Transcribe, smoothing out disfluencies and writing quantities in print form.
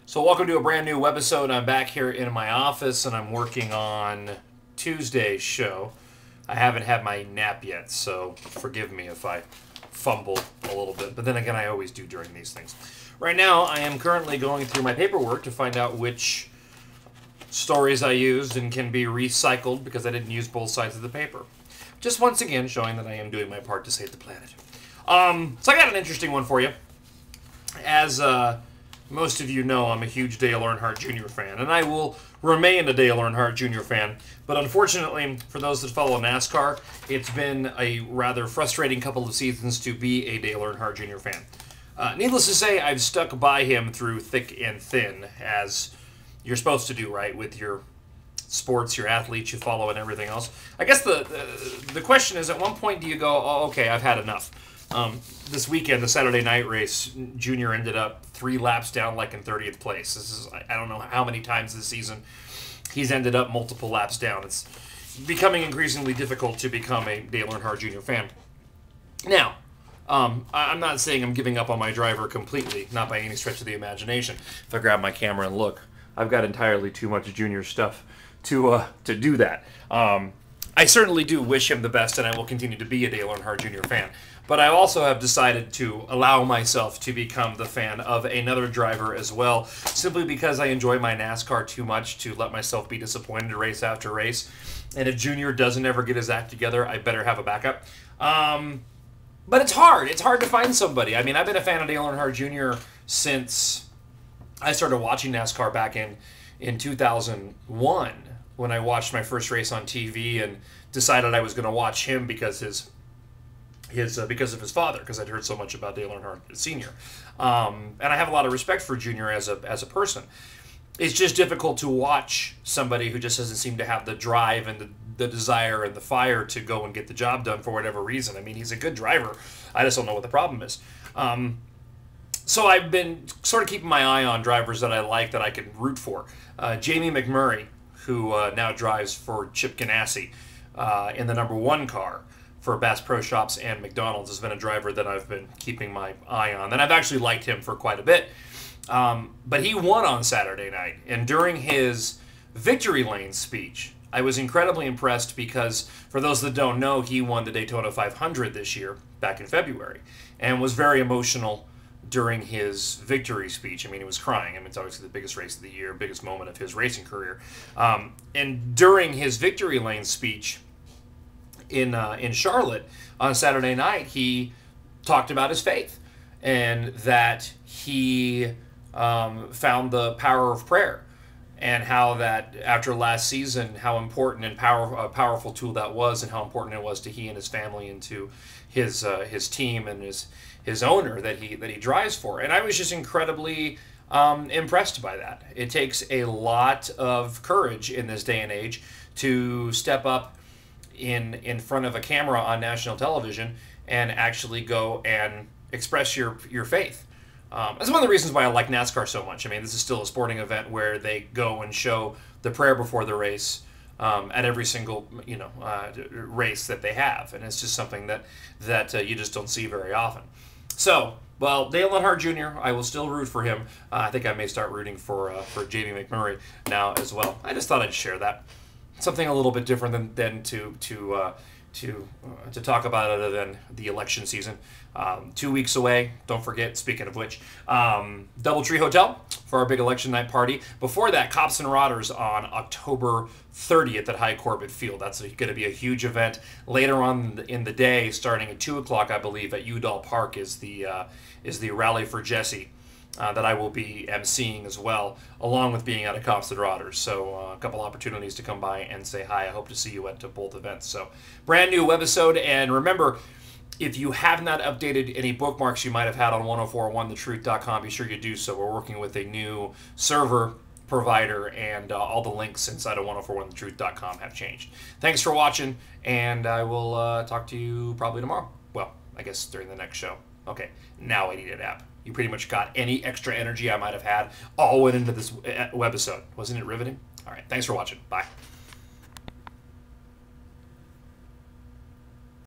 So welcome to a brand new webisode. I'm back here in my office and I'm working on Tuesday's show. I haven't had my nap yet, so forgive me if I fumble a little bit. But then again, I always do during these things. Right now, I am currently going through my paperwork to find out which stories I used and can be recycled because I didn't use both sides of the paper. Just once again, showing that I am doing my part to save the planet. So I got an interesting one for you. As most of you know, I'm a huge Dale Earnhardt Jr. fan, and I will remain a Dale Earnhardt Jr. fan. But unfortunately, for those that follow NASCAR, it's been a rather frustrating couple of seasons to be a Dale Earnhardt Jr. fan. Needless to say, I've stuck by him through thick and thin, as you're supposed to do, right, with your sports, your athletes you follow, and everything else. I guess the question is, at one point do you go, oh, okay, I've had enough? This weekend, the Saturday night race, Junior ended up 3 laps down, like in 30th place. This is, I don't know how many times this season he's ended up multiple laps down. It's becoming increasingly difficult to become a Dale Earnhardt Jr. fan. Now, I'm not saying I'm giving up on my driver completely, not by any stretch of the imagination. If I grab my camera and look, I've got entirely too much Junior stuff to do that. I certainly do wish him the best, and I will continue to be a Dale Earnhardt Jr. fan. But I also have decided to allow myself to become the fan of another driver as well, simply because I enjoy my NASCAR too much to let myself be disappointed race after race. And if Junior doesn't ever get his act together, I better have a backup. But it's hard. It's hard to find somebody. I mean, I've been a fan of Dale Earnhardt Jr. since I started watching NASCAR back in 2001, when I watched my first race on TV and decided I was going to watch him because because of his father, because I'd heard so much about Dale Earnhardt Sr. And I have a lot of respect for Junior as a person. It's just difficult to watch somebody who just doesn't seem to have the drive and the desire and the fire to go and get the job done for whatever reason. I mean, he's a good driver. I just don't know what the problem is. So I've been sort of keeping my eye on drivers that I like, that I can root for. Jamie McMurray, who now drives for Chip Ganassi in the #1 car for Bass Pro Shops and McDonald's, has been a driver that I've been keeping my eye on. And I've actually liked him for quite a bit. But he won on Saturday night. And during his victory lane speech, I was incredibly impressed because, for those that don't know, he won the Daytona 500 this year, back in February, and was very emotional during his victory speech. I mean, he was crying. I mean, it's obviously the biggest race of the year, biggest moment of his racing career. And during his victory lane speech in Charlotte on Saturday night, he talked about his faith and that he found the power of prayer, and how that after last season, how important and powerful tool that was, and how important it was to he and his family and to his team and his owner that he drives for. And I was just incredibly impressed by that. It takes a lot of courage in this day and age to step up in front of a camera on national television and actually go and express your faith. That's one of the reasons why I like NASCAR so much. I mean, this is still a sporting event where they go and show the prayer before the race at every single race that they have, and it's just something that you just don't see very often. So, well, Dale Earnhardt Jr., I will still root for him. I think I may start rooting for Jamie McMurray now as well. I just thought I'd share that. Something a little bit different than to talk about, other than the election season. 2 weeks away, don't forget, speaking of which, Doubletree Hotel for our big election night party. Before that, Cops and Rodders on October 30th at High Corbett Field. That's going to be a huge event. Later on in the day, starting at 2 o'clock, I believe, at Udall Park is the Rally for Jesse. That I will be emceeing as well, along with being at a Cops and Rodders. So a couple opportunities to come by and say hi. I hope to see you at both events. So brand new webisode, and remember, if you have not updated any bookmarks you might have had on 1041thetruth.com, be sure you do so. We're working with a new server provider, and all the links inside of 1041thetruth.com have changed. Thanks for watching, and I will talk to you probably tomorrow. Well, I guess during the next show. Okay, now I need a nap. You pretty much got any extra energy I might have had all went into this webisode. Wasn't it riveting? All right, thanks for watching. Bye.